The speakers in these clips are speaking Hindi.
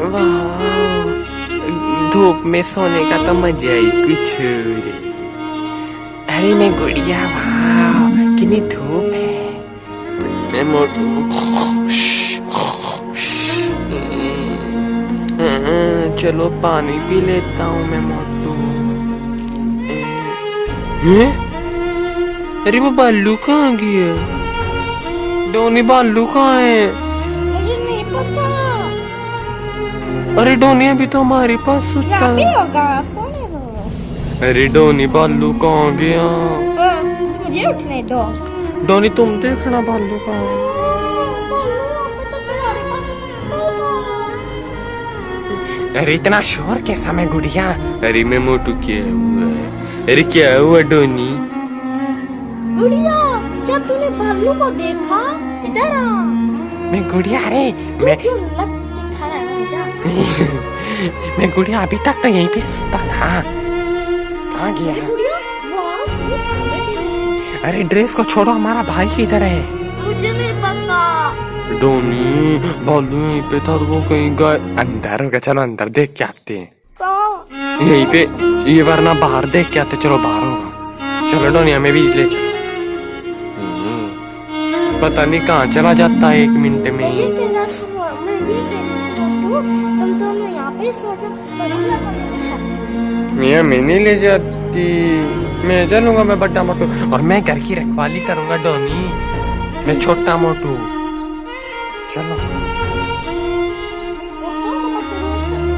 वाह, धूप में सोने का तो मजा ही कुछ रे। अरे मैं गुड़िया, वाह कितनी धूप है। मैं मोटू, चलो पानी पी लेता हूँ मैं मोटू। अरे वो बालू कहाँ गया? डोनी बालू कहाँ है? मुझे नहीं पता। अरे डोनी अभी तो हमारे पास सुता यहाँ पे है। होगा, सोने दो। अरे डोनी बालू कहाँ गया? मुझे उठने दो। डोनी तुम देखना बालू कहाँ है। बालू यहाँ पे तो तुम्हारे पास था। अरे इतना शोर कैसा मैं गुड़िया? अरे मैं मोटू, क्या हुआ? अरे क्या हुआ डोनी? गुड़िया, क्या तूने भालू को देखा? इधर आ। मैं गुड़िया, अरे तू मैं क्यों लग के खड़ा है? जा। मैं गुड़िया अभी तक तो यहीं पे सोता था। कहाँ गया? गुड़िया, वाह, ये सुंदर। अरे ड्रेस को छोड़ो, हमारा भाई किधर है? मुझे नहीं पता। डोनी बालू यहीं पे था तो वो कहीं गए। अंदर होगा, चलो अंदर देख के आते हैं। कहाँ? यहीं पे, ये वरना बाहर देख के आते। चलो बाहर होगा। चलो डोनी हमें भी ले चलो। पता नहीं कहाँ चला जाता है 1 मिनट में। मैं ये कह रहा था, तुम दोनों यहाँ पे सो जाओ, पर हम लोग नहीं मियाँ मैं नहीं ले जाती, मैं चलूंगा, मैं बड़ा मोटू, और मैं घर की रखवाली करूंगा डोनी, मैं छोटा मोटू। चलो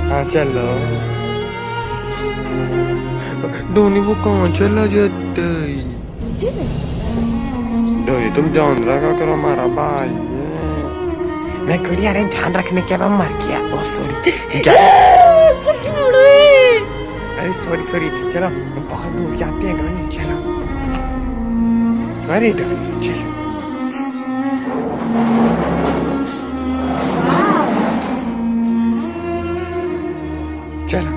हाँ चलो। डोनी वो कहाँ चला जाता है? डोनी तुम ध्यान रखा करो, हमारा भाई है। मैं गुड़िया, अरे ध्यान रखने के बाद मर गया। ओ सॉरी। अरे सॉरी सॉरी, चलो बाहर दूर जाते हैं डोनी, चलो। अरे डोनी चलो। चलो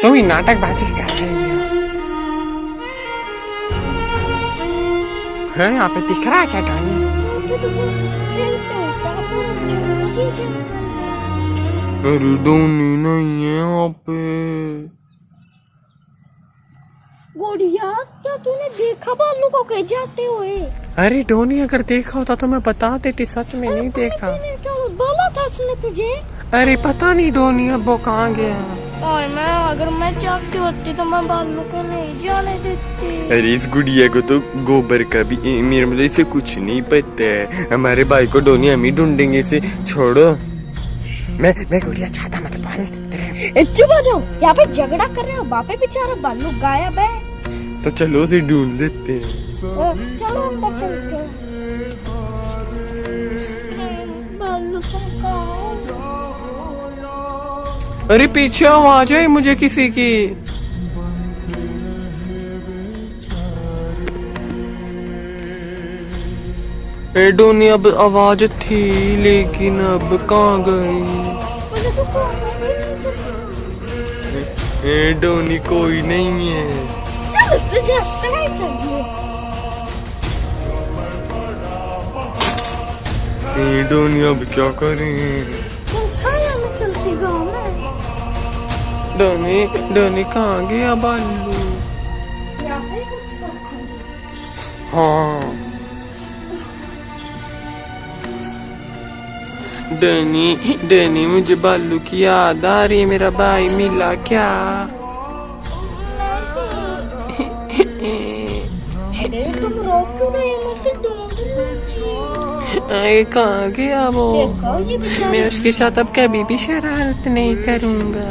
तुम ही नाटक बाजी कर रही हो। है यहाँ पे दिख रहा है क्या डोनी? अरे डोनी नहीं है यहाँ पे। गुड़िया, क्या तूने देखा भालू को कहीं जाते हुए? अरे डोनी अगर देखा होता तो मैं बता देती, सच में नहीं देखा। तूने क्या बोला था उसने तुझे? अरे पता नहीं डोनी अब वो कहाँ गया। और अगर मैं चाहती होती तो मैं भालू को नहीं जाने देती। अरे इस गुड़िया को तो गोबर का भी मेरे मतलब इसे कुछ नहीं पता है। हमारे भाई को डोनी हम ही ढूंढेंगे, इसे छोड़ो। मैं गुड़िया चाहता मत बोल। चुप हो जाओ, यहाँ पे झगड़ा कर रहे हो। बापे बेचारा भालू गायब है। तो चलो उसे ढूंढ लेते हैं। चलो अंदर चलते हैं। भालू कहाँ? अरे पीछे आवाज आई मुझे किसी की। ए डोनी अब आवाज थी, लेकिन अब कहाँ गई? मुझे तो ए डोनी कोई नहीं है। चल, तुझे हंसना ही चाहिए। ए डोनी अब क्या करें? छाया में चलती गाँव में। डोनी कहाँ गया बालू? यहाँ पे कुछ सोचो। हाँ डोनी मुझे बालू की याद आ रही है। मेरा भाई मिला क्या? अरे तुम रो क्यों रहे हो? मुझसे ढूंढ रही। कहाँ गया वो? देखो ये बेचारा। मैं उसके साथ अब कभी भी शरारत नहीं करूँगा।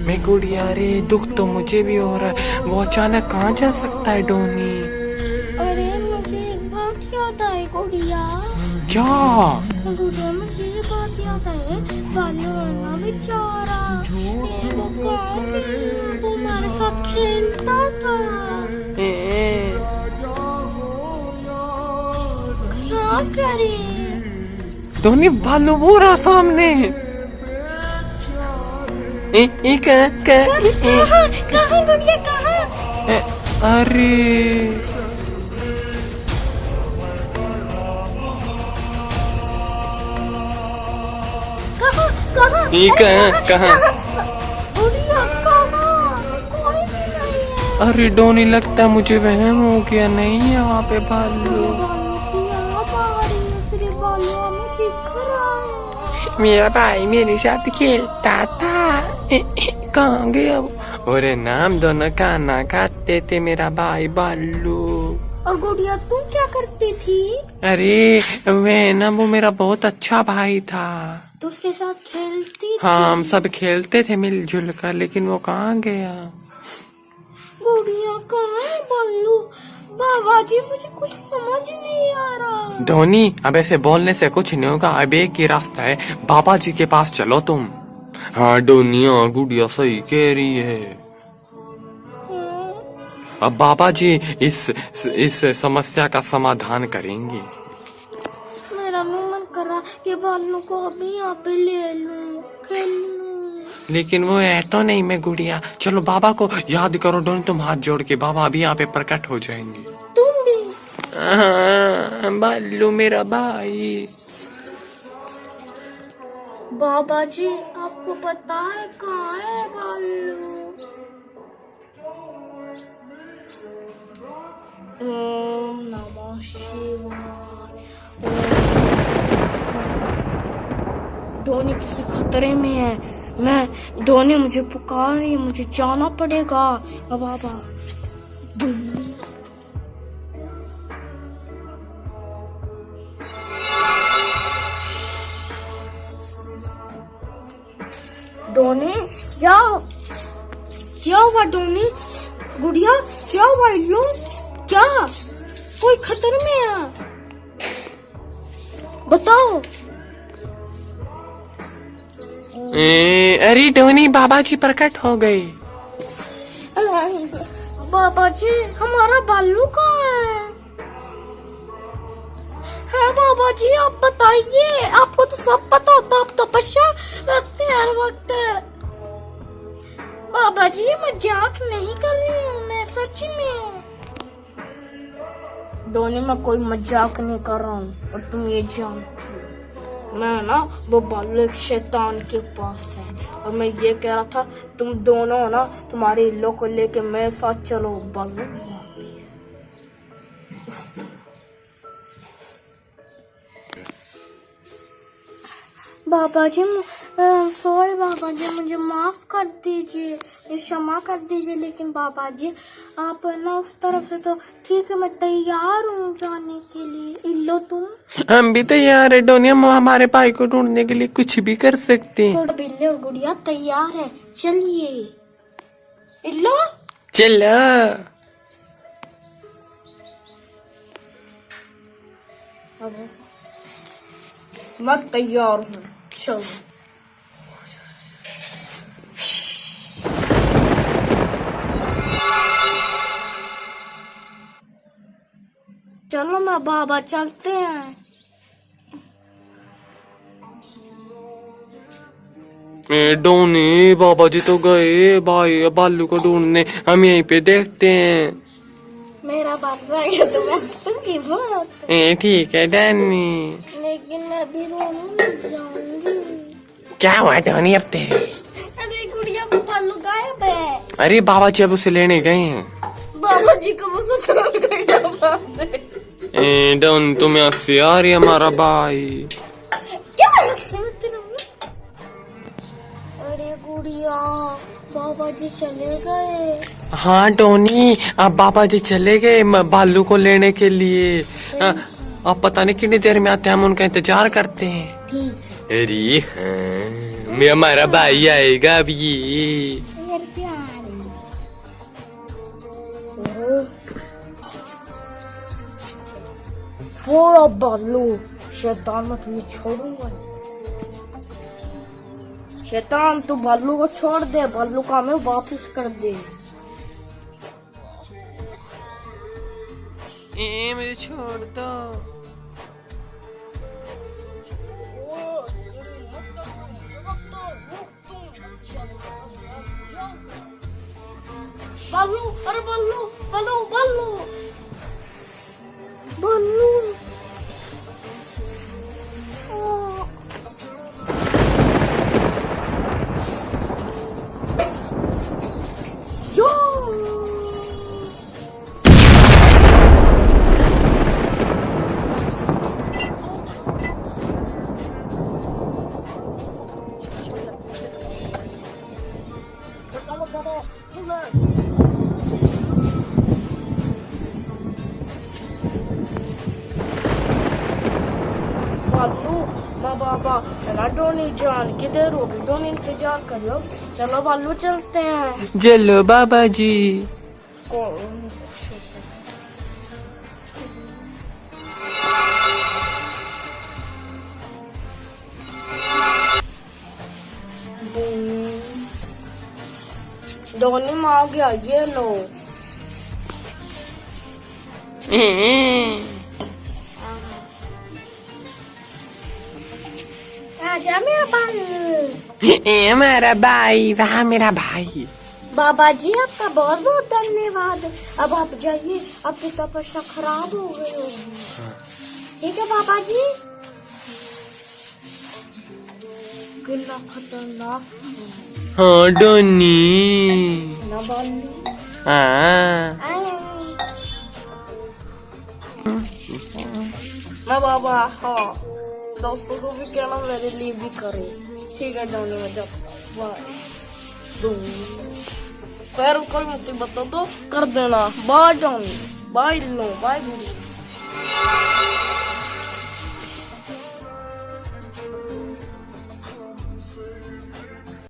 मैं गुड़िया, रे दुख तो मुझे भी हो रहा है। वो अचानक कहाँ जा सकता है डोनी? अरे मुझे एक बात याद आई गुड़िया। क्या? गुड़िया, मुझे ये बात याद आई। भालू है ना बेचारा, वो कहाँ गया? वो हमारे साथ खेलता था। क्या करें? डोनी भालू वो रहा सामने। कहाँ गुड़िया, कहाँ? अरे ये कहाँ? गुड़िया कहाँ? कोई भी नहीं है। अरे डोनी, लगता मुझे वहम हो गया, नहीं है वहाँ पे भालू। बालू की याद आ रही है, सिर्फ बालू हमें दिख रहा है। मेरा भाई मेरे साथ खेलता था। कहाँ गया वो? अरे नाम दोनों खाना खाते थे, मेरा भाई बालू। और गुड़िया तुम क्या करती थी? अरे वो मेरा बहुत अच्छा भाई था। तो उसके साथ खेलती थी? हाँ, हम सब खेलते थे मिलजुल कर, लेकिन वो कहाँ गया? गुड़िया कहाँ है बालू? बाबा जी मुझे कुछ समझ नहीं आ रहा। धोनी, अब ऐसे बोलने से कुछ नहीं होगा। अब एक ही रास्ता है, बाबा जी के पास चलो तुम। हाँ डोनिया, गुड़िया सही कह रही है। अब बाबा जी इस समस्या का समाधान करेंगे। मेरा मुंह मन कर रहा कि बालू को अभी यहाँ पे ले लूं, खेल लूं। लेकिन वो है तो नहीं मैं गुड़िया। चलो बाबा को याद करो डोनी, तुम हाथ जोड़ के, बाबा अभी यहाँ पे प्रकट हो जाएंगे। तुम भी? हाँ, बालू मेरा भाई। बाबा जी आपको पता है कहाँ है बालू? ओम नमः शिवाय। धोनी किसी खतरे में है। धोनी मुझे पुकार रही है, मुझे जाना पड़ेगा। अब बाबा धोनी, क्या हुआ धोनी? गुड़िया क्या हुआ? इल्लू क्या? कोई खतरे में है? बताओ। अरे डोनी, बाबा जी प्रकट हो गए। बाबा जी हमारा बालू कहाँ है? है बाबा जी आप बताइए, आपको तो सब पता होता, आप तपस्या करते हैं हर वक्त। बाबा जी मजाक नहीं कर रही हूँ मैं, सच में। धोनी मैं कोई मजाक नहीं कर रहा हूँ, और तुम ये जानती हो। मैं ना वो बालू एक शैतान के पास है, और मैं ये कह रहा था तुम दोनों ना तुम्हारे इल्लो को लेके मेरे साथ चलो। बालू बाबा जी सॉरी बाबा जी, मुझे माफ कर दीजिए, क्षमा कर दीजिए। लेकिन बाबा जी आप ना उस तरफ से, तो ठीक है मैं तैयार हूँ जाने के लिए। इल्लो तुम? हम भी तैयार है डोनी, हम हमारे भाई को ढूंढने के लिए कुछ भी कर सकते हैं। तो बिल्ली और गुड़िया तैयार है, चलिए। इल्लो चलो। मैं तैयार हूँ, चलो। चलो ना बाबा, चलते हैं। डोनी, बाबा जी तो गए भाई बालू को ढूंढने, हम यहीं पे देखते हैं। मेरा बाप रहेगा तो मैं सुनूंगी बहुत। ठीक है डैनी। लेकिन मैं अभी रोने लग जाऊंगी। क्या हुआ डोनी अब तेरे? अरे गुड़िया वो बालू गायब है। अरे बाबा जी अब उसे लेने गए हैं। बाबा जी को वो ससुराल गया बाप रे। डोन तुम्हें हंसी आ रही है हमारा भाई? क्या हंसी में तेरे मुंह? अरे गुड़िया बाबा जी चले गए। हाँ डोनी, अब बाबा जी चले गए बालू को लेने के लिए। अब पता नहीं कितनी देर में आते हैं, हम उनका इंतजार करते हैं। ठीक। अरे हाँ, मैं हमारा भाई आएगा अभी। यार प्यार वो बालू शैतान, मैं तुझे छोड़ूंगा। शैतान तू बालू को छोड़ दे, बालू का हमें वापस कर दे। मुझे छोड़ दो। बालू, अरे बालू बालू बालू बालू। बाबा ना डोनी जान की देर होगी, डोनी इंतजार कर लो, चलो बालू चलते हैं। चलो बाबा जी। डोनी में आ गया, ये लो। आजा मेरा भाई। हमारा भाई, वहाँ मेरा भाई। बाबा जी आपका बहुत बहुत धन्यवाद। अब आप जाइए, आपकी तपस्या खराब हो गई होगी। ठीक है बाबा जी। कितना खतरनाक। हाँ डोनी। ना बालू। हाँ ना बाबा, हाँ दोस्तों को भी कहना मेरे लिए भी करो। ठीक है डोनी, मैं जब खैर कोई मुसीबत हो तो कर देना। बाय डोनी, बाय लो, बाय गुरु।